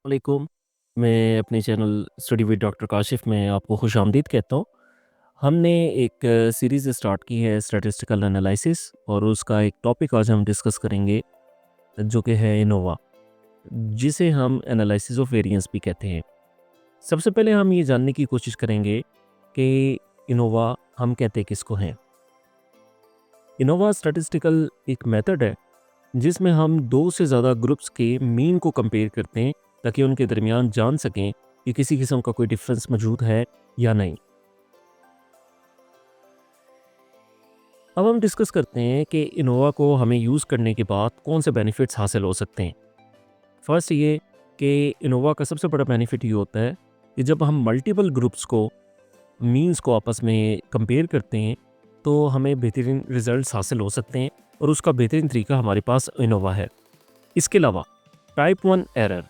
वालेकुम। मैं अपने channel study with doctor Kashif में आपको खुशामदीद कहता हूँ। हमने एक सीरीज़ स्टार्ट की है स्टैटिस्टिकल एनालिसिस और उसका एक टॉपिक आज हम डिस्कस करेंगे जो कि है इनोवा, जिसे हम एनालिसिस ऑफ वेरिएंस भी कहते हैं। सबसे पहले हम ये जानने की कोशिश करेंगे कि इनोवा हम कहते किसको हैं। इनोवा स्टैटिस्टिकल एक मेथड है जिसमें हम दो से ज़्यादा ग्रुप्स के मीन को कंपेयर करते हैं ताकि उनके दरमियान जान सकें कि किसी किस्म का कोई डिफरेंस मौजूद है या नहीं। अब हम डिस्कस करते हैं कि इनोवा को हमें यूज़ करने के बाद कौन से बेनिफिट्स हासिल हो सकते हैं। फर्स्ट ये कि इनोवा का सबसे बड़ा बेनिफिट ये होता है कि जब हम मल्टीपल ग्रुप्स को मीन्स को आपस में कंपेयर करते हैं तो हमें बेहतरीन रिजल्ट्स हासिल हो सकते हैं और उसका बेहतरीन तरीका हमारे पास इनोवा है। इसके अलावा टाइप 1 एरर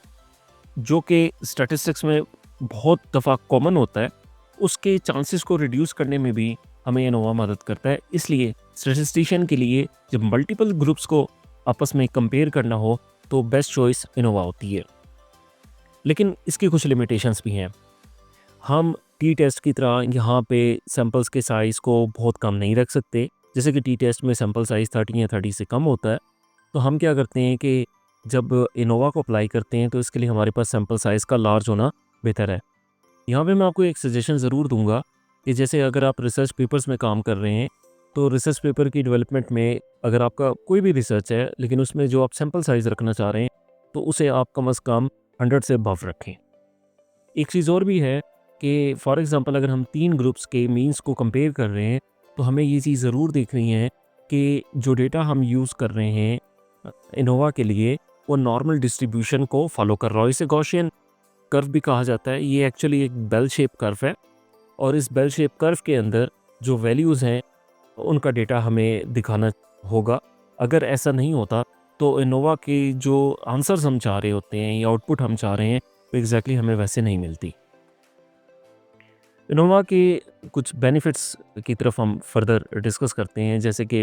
जो कि स्टैटिस्टिक्स में बहुत दफ़ा कॉमन होता है, उसके चांसेस को रिड्यूस करने में भी हमें इनोवा मदद करता है। इसलिए स्टैटिस्टिशियन के लिए जब मल्टीपल ग्रुप्स को आपस में कंपेयर करना हो तो बेस्ट चॉइस इनोवा होती है। लेकिन इसकी कुछ लिमिटेशंस भी हैं। हम टी टेस्ट की तरह यहाँ पे सैंपल्स के साइज़ को बहुत कम नहीं रख सकते। जैसे कि टी टेस्ट में सैंपल साइज़ 30 या 30 से कम होता है, तो हम क्या करते हैं कि जब इनोवा को अप्लाई करते हैं तो इसके लिए हमारे पास सैंपल साइज़ का लार्ज होना बेहतर है। यहाँ पे मैं आपको एक सजेशन ज़रूर दूंगा कि जैसे अगर आप रिसर्च पेपर्स में काम कर रहे हैं तो रिसर्च पेपर की डेवलपमेंट में अगर आपका कोई भी रिसर्च है लेकिन उसमें जो आप सैंपल साइज़ रखना चाह रहे हैं तो उसे आप कम अज़ कम 100 से अबव रखें। एक चीज़ और भी है कि फॉर एग्ज़ाम्पल अगर हम 3 ग्रुप्स के मीन्स को कंपेयर कर रहे हैं तो हमें ये चीज़ ज़रूर देखनी है कि जो डेटा हम यूज़ कर रहे हैं इनोवा के लिए वो नॉर्मल डिस्ट्रीब्यूशन को फॉलो कर रहा हो। इसे गॉसियन कर्व भी कहा जाता है। ये एक्चुअली एक बेल शेप कर्व है और इस बेल शेप कर्व के अंदर जो वैल्यूज़ हैं उनका डेटा हमें दिखाना होगा। अगर ऐसा नहीं होता तो इनोवा के जो आंसर्स हम चाह रहे होते हैं या आउटपुट हम चाह रहे हैं वो एग्जैक्टली हमें वैसे नहीं मिलती। इनोवा के कुछ बेनिफिट्स की तरफ हम फर्दर डिस्कस करते हैं, जैसे कि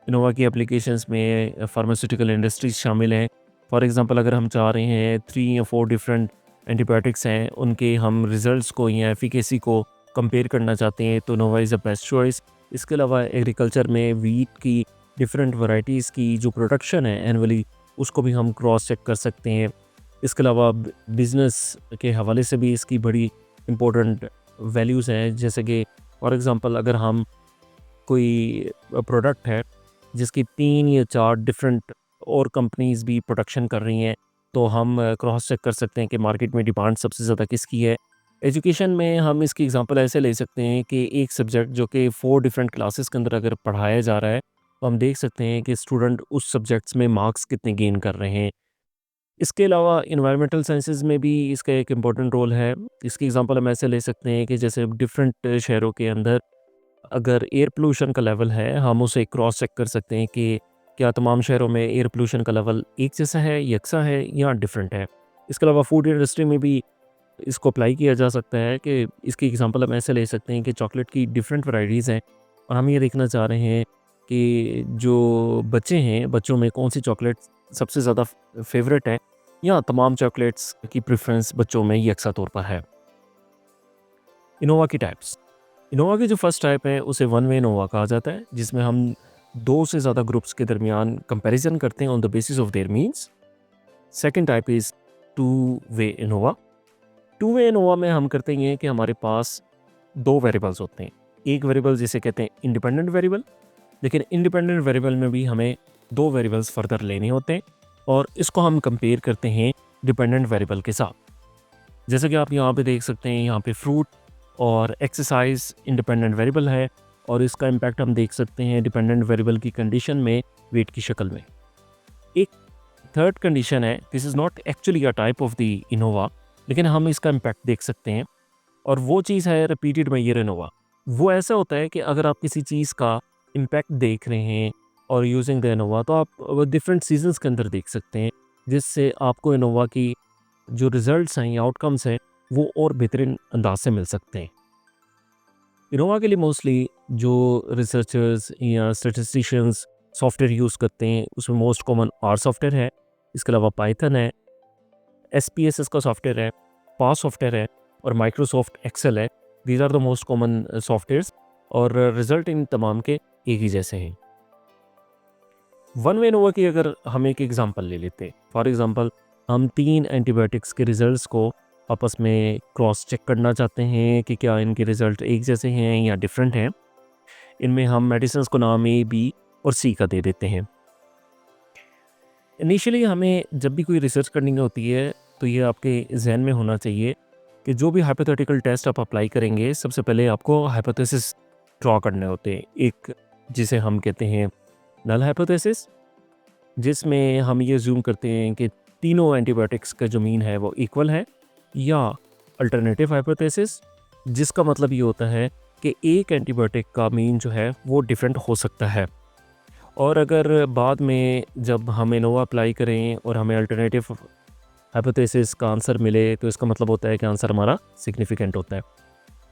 इनोवा की एप्लीकेशंस में फार्मास्यूटिकल इंडस्ट्रीज शामिल हैं। फॉर एग्जांपल अगर हम चाह रहे हैं 3 या 4 डिफरेंट एंटीबायोटिक्स हैं, उनके हम रिजल्ट्स को या एफिकेसी को कंपेयर करना चाहते हैं तो Innova is the best choice. इसके अलावा एग्रीकल्चर में वीट की डिफरेंट वैरायटीज़ की जो प्रोडक्शन है एनुअली उसको भी हम क्रॉस चेक कर सकते हैं। इसके अलावा बिज़नेस के हवाले से भी इसकी बड़ी इम्पोर्टेंट वैल्यूज़ हैं, जैसे कि फॉर एग्ज़ाम्पल अगर हम कोई प्रोडक्ट है जिसकी 3 या 4 डिफरेंट और कंपनीज़ भी प्रोडक्शन कर रही हैं तो हम क्रॉस चेक कर सकते हैं कि मार्केट में डिमांड सबसे ज़्यादा किसकी है। एजुकेशन में हम इसकी एग्ज़ाम्पल ऐसे ले सकते हैं कि एक सब्जेक्ट जो कि 4 डिफरेंट क्लासेस के अंदर अगर पढ़ाया जा रहा है तो हम देख सकते हैं कि स्टूडेंट उस सब्जेक्ट्स में मार्क्स कितने गेन कर रहे हैं। इसके अलावा एनवायरमेंटल साइंसेज़ में भी इसका एक इम्पोर्टेंट रोल है। इसकी एग्ज़ाम्पल हम ऐसे ले सकते हैं कि जैसे डिफरेंट शहरों के अंदर अगर एयर पोल्यूशन का लेवल है, हम उसे क्रॉस चेक कर सकते हैं कि क्या तमाम शहरों में एयर पोल्यूशन का लेवल एक जैसा है, यकसा है या डिफरेंट है। इसके अलावा फूड इंडस्ट्री में भी इसको अप्लाई किया जा सकता है कि इसकी एग्ज़ाम्पल हम ऐसे ले सकते हैं कि चॉकलेट की डिफरेंट वैराइटीज़ हैं और हम ये देखना चाह रहे हैं कि जो बच्चे हैं, बच्चों में कौन-सी चॉकलेट सबसे ज़्यादा फ़ेवरेट है या तमाम चॉकलेट्स की प्रेफ़रेंस बच्चों में यकसा तौर पर है। इनोवा की टाइप्स। इनोवा की जो फर्स्ट टाइप है उसे वन वे इनोवा कहा जाता है, जिसमें हम 2 से ज़्यादा ग्रुप्स के दरमियान कंपैरिज़न करते हैं on the basis of their means. Second type is two way Innova. Two way Innova में हम करते हैं कि हमारे पास 2 वेरिएबल्स होते हैं। एक वेरिएबल जिसे कहते हैं इंडिपेंडेंट वेरिएबल, लेकिन इंडिपेंडेंट वेरिएबल में भी हमें 2 वेरिएबल्स फर्दर लेने होते हैं और इसको हम कंपेयर करते हैं डिपेंडेंट वेरिएबल के साथ। जैसे कि आप यहाँ पे देख सकते हैं, यहाँ पे फ्रूट और एक्सरसाइज इंडिपेंडेंट वेरिएबल है और इसका इम्पैक्ट हम देख सकते हैं डिपेंडेंट वेरिएबल की कंडीशन में वेट की शक्ल में। एक थर्ड कंडीशन है, this is not actually a type of the Innova, लेकिन हम इसका इम्पैक्ट देख सकते हैं और वो चीज़ है रिपीटेड बाय ईयर इनोवा। वो ऐसा होता है कि अगर आप किसी चीज़ का इम्पैक्ट देख रहे हैं और यूजिंग द इनोवा तो आप डिफरेंट सीजन्स के अंदर देख सकते हैं, जिससे आपको इनोवा की जो रिजल्ट्स हैं या आउटकम्स हैं वो और बेहतरीन अंदाज से मिल सकते हैं। इनोवा के लिए मोस्टली जो रिसर्चर्स या स्टैटिस्टिशियंस सॉफ्टवेयर यूज़ करते हैं उसमें मोस्ट कॉमन आर सॉफ्टवेयर है। इसके अलावा पाइथन है, SPSS का सॉफ्टवेयर है, पास सॉफ्टवेयर है और माइक्रोसॉफ्ट एक्सेल है। These are the most common softwares और रिजल्ट इन तमाम के एक ही जैसे हैं। वन वे इनोवा की अगर हम एक एग्जांपल ले लेते हैं, फॉर एग्जांपल हम 3 एंटीबायोटिक्स के रिजल्ट्स को आपस में क्रॉस चेक करना चाहते हैं कि क्या इनके रिजल्ट एक जैसे हैं या डिफरेंट हैं। इनमें हम मेडिसिन को नाम A, B और C का दे देते हैं। इनिशियली हमें जब भी कोई रिसर्च करनी होती है तो ये आपके जहन में होना चाहिए कि जो भी हाइपोथेटिकल टेस्ट आप अप्लाई करेंगे, सबसे पहले आपको हाइपोथेसिस ड्रॉ करने होते हैं। एक जिसे हम कहते हैं नल हाइपोथेसिस, जिसमें हम ये ज़ूम करते हैं कि तीनों एंटीबायोटिक्स का जो मीन है वो इक्वल है, या अल्टरनेटिव हाइपोथेसिस, जिसका मतलब ये होता है कि एक एंटीबायोटिक का मीन जो है वो डिफरेंट हो सकता है। और अगर बाद में जब हम इनोवा अप्लाई करें और हमें अल्टरनेटिव हाइपोथेसिस का आंसर मिले तो इसका मतलब होता है कि आंसर हमारा सिग्निफिकेंट होता है।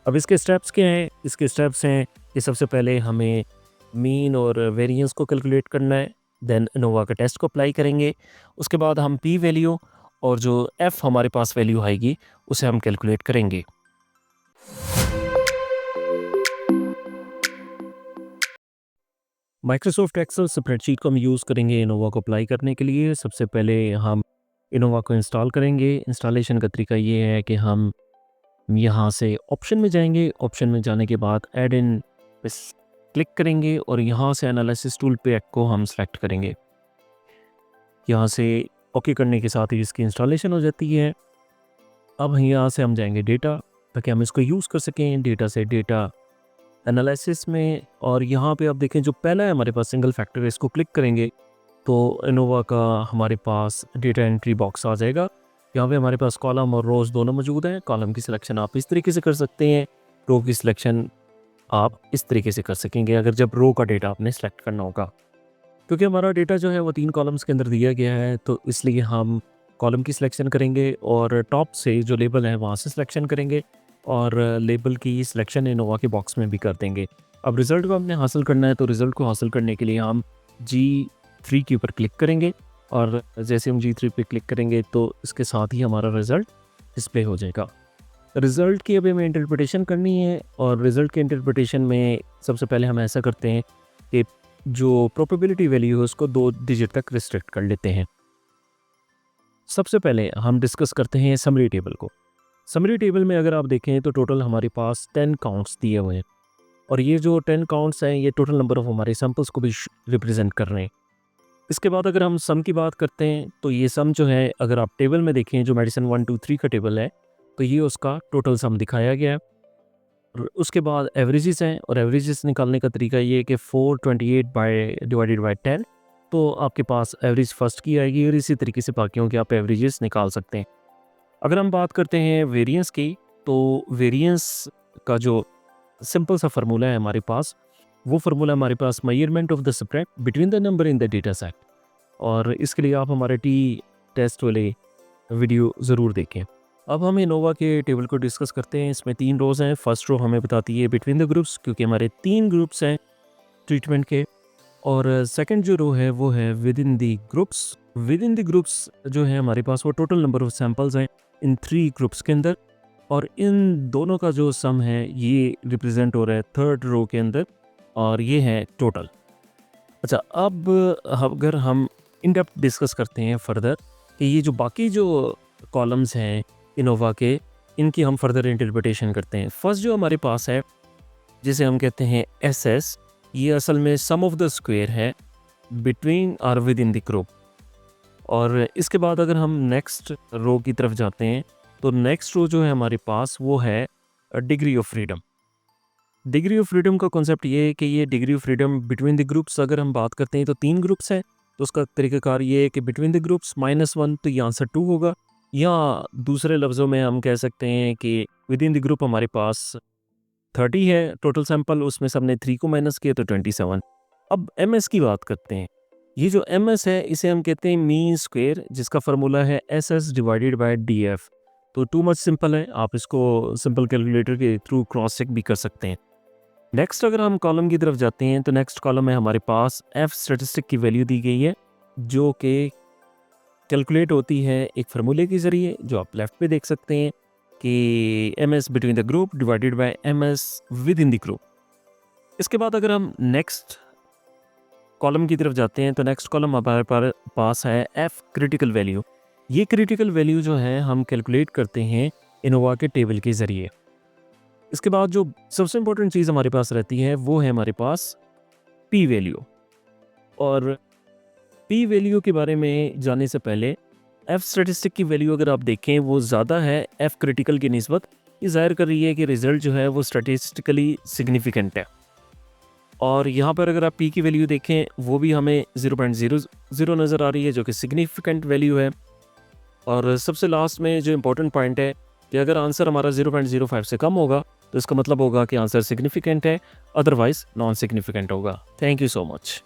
अब इसके स्टेप्स क्या हैं? इसके स्टेप्स हैं कि सबसे पहले हमें मीन और वेरिएंस को कैलकुलेट करना है, देन इनोवा के टेस्ट को अप्लाई करेंगे, उसके बाद हम पी वैल्यू और जो एफ हमारे पास वैल्यू आएगी उसे हम कैलकुलेट करेंगे। माइक्रोसॉफ्ट एक्सेल स्प्रेडशीट को हम यूज़ करेंगे इनोवा को अप्लाई करने के लिए। सबसे पहले हम इनोवा को इंस्टॉल करेंगे। इंस्टॉलेशन का तरीका ये है कि हम यहाँ से ऑप्शन में जाएंगे, ऑप्शन में जाने के बाद ऐड इन पे क्लिक करेंगे और यहाँ से एनालिसिस टूल पैक को हम सेलेक्ट करेंगे। यहाँ से ओके करने के साथ ही इसकी इंस्टॉलेशन हो जाती है। अब यहाँ से हम जाएंगे डेटा, ताकि हम इसको यूज़ कर सकें। डेटा से डेटा एनालिसिस में, और यहाँ पे आप देखें जो पहला है हमारे पास सिंगल फैक्टर है, इसको क्लिक करेंगे तो इनोवा का हमारे पास डेटा एंट्री बॉक्स आ जाएगा। यहाँ पे हमारे पास कॉलम और रोज़ दोनों मौजूद हैं। कॉलम की सिलेक्शन आप इस तरीके से कर सकते हैं, रो की सिलेक्शन आप इस तरीके से कर सकेंगे अगर जब रो का डेटा आपने सेलेक्ट करना होगा। क्योंकि हमारा डेटा जो है वो 3 कॉलम्स के अंदर दिया गया है, तो इसलिए हम कॉलम की सिलेक्शन करेंगे और टॉप से जो लेबल है वहाँ से सिलेक्शन करेंगे और लेबल की सिलेक्शन इनोवा के बॉक्स में भी कर देंगे। अब रिज़ल्ट को हमने हासिल करना है, तो रिज़ल्ट को हासिल करने के लिए हम G3 के ऊपर क्लिक करेंगे और जैसे हम G3 पे क्लिक करेंगे तो इसके साथ ही हमारा रिज़ल्ट डिस्प्ले हो जाएगा। रिज़ल्ट की अभी हमें इंटरप्रिटेशन करनी है और रिज़ल्ट के इंटरप्रिटेशन में सबसे पहले हम ऐसा करते हैं कि जो प्रोबेबिलिटी वैल्यू है उसको 2 डिजिट तक रिस्ट्रिक्ट कर लेते हैं। सबसे पहले हम डिस्कस करते हैं समरी टेबल को। समरी टेबल में अगर आप देखें तो टोटल हमारे पास 10 काउंट्स दिए हुए हैं और ये जो 10 काउंट्स हैं ये टोटल नंबर ऑफ हमारे सैंपल्स को भी रिप्रेजेंट कर रहे हैं। इसके बाद अगर हम सम की बात करते हैं तो ये सम जो है, अगर आप टेबल में देखें जो मेडिसिन 1 2 3 का टेबल है, तो ये उसका टोटल सम दिखाया गया है। और उसके बाद एवरेजेस हैं और एवरेजेस निकालने का तरीका ये है कि 428 डिवाइडेड बाय 10, तो आपके पास एवरेज फर्स्ट की आएगी और इसी तरीके से बाकियों के आप एवरेजेस निकाल सकते हैं। अगर हम बात करते हैं वेरिएंस की, तो वेरिएंस का जो सिंपल सा फार्मूला है हमारे पास, वो फार्मूला हमारे पास measurement of the spread between the number in the data set, और इसके लिए आप हमारे टी टेस्ट वाले वीडियो ज़रूर देखें। अब हम इनोवा के टेबल को डिस्कस करते हैं। इसमें 3 रोज़ हैं। फर्स्ट रो हमें बताती है बिटवीन द ग्रुप्स, क्योंकि हमारे 3 ग्रुप्स हैं ट्रीटमेंट के, और सेकंड जो रो है वो है with in the groups. With in the groups जो है हमारे पास वो टोटल नंबर ऑफ सैंपल्स हैं इन 3 ग्रुप्स के अंदर, और इन दोनों का जो सम है ये रिप्रेजेंट हो रहा है थर्ड रो के अंदर, और ये है टोटल। अच्छा, अब अगर हम इन डेप्थ डिस्कस करते हैं फर्दर कि ये जो बाकी जो कॉलम्स हैं इनोवा के, इनकी हम फर्दर इंटरप्रिटेशन करते हैं। फर्स्ट जो हमारे पास है जिसे हम कहते हैं SS, ये असल में सम ऑफ द स्क्वायर है बिटवीन और विद इन द ग्रुप। और इसके बाद अगर हम नेक्स्ट रो की तरफ जाते हैं तो नेक्स्ट रो जो है हमारे पास वो है degree of freedom. Degree of freedom का कॉन्सेप्ट ये है कि ये degree of freedom between the groups, अगर हम बात करते हैं तो 3 ग्रुप्स हैं, तो उसका तरीक़ाकार ये है कि बिटवीन द ग्रुप्स -1, तो ये आंसर 2 होगा, या दूसरे लफ्ज़ों में हम कह सकते हैं कि विद इन द ग्रुप हमारे पास 30 है टोटल सैंपल, उसमें से हमने 3 को माइनस किया तो 27। अब MS की बात करते हैं। ये जो MS है इसे हम कहते हैं मीन स्क्वायर, जिसका फार्मूला है SS डिवाइडेड बाय DF। तो टू मच सिंपल है, आप इसको सिंपल कैलकुलेटर के थ्रू क्रॉस चेक भी कर सकते हैं। नेक्स्ट अगर हम कॉलम की तरफ जाते हैं तो नेक्स्ट कॉलम में हमारे पास F स्टैटिस्टिक की वैल्यू दी गई है, जो कि कैलकुलेट होती है एक फार्मूले के ज़रिए, जो आप लेफ्ट पे देख सकते हैं कि MS between the group divided by MS with in the group. इसके बाद अगर हम नेक्स्ट कॉलम की तरफ जाते हैं तो नेक्स्ट कॉलम हमारे पास है F क्रिटिकल वैल्यू। ये क्रिटिकल वैल्यू जो है हम कैलकुलेट करते हैं इनोवा के टेबल के ज़रिए। इसके बाद जो सबसे इम्पोर्टेंट चीज़ हमारे पास रहती है वो है हमारे पास P वैल्यू। और P वैल्यू के बारे में जानने से पहले F स्टैटिस्टिक की वैल्यू अगर आप देखें वो ज़्यादा है F क्रिटिकल की निस्बत। ये ज़ाहिर कर रही है कि रिज़ल्ट जो है वो स्टैटिस्टिकली सिग्निफिकेंट है। और यहाँ पर अगर आप P की वैल्यू देखें वो भी हमें 0.00 नज़र आ रही है, जो कि सिग्निफिकेंट वैल्यू है। और सबसे लास्ट में जो इम्पोर्टेंट पॉइंट है कि अगर आंसर हमारा 0.05 से कम होगा तो इसका मतलब होगा कि आंसर सिग्निफिकेंट है, अदरवाइज नॉन सिग्निफिकेंट होगा। Thank you so much.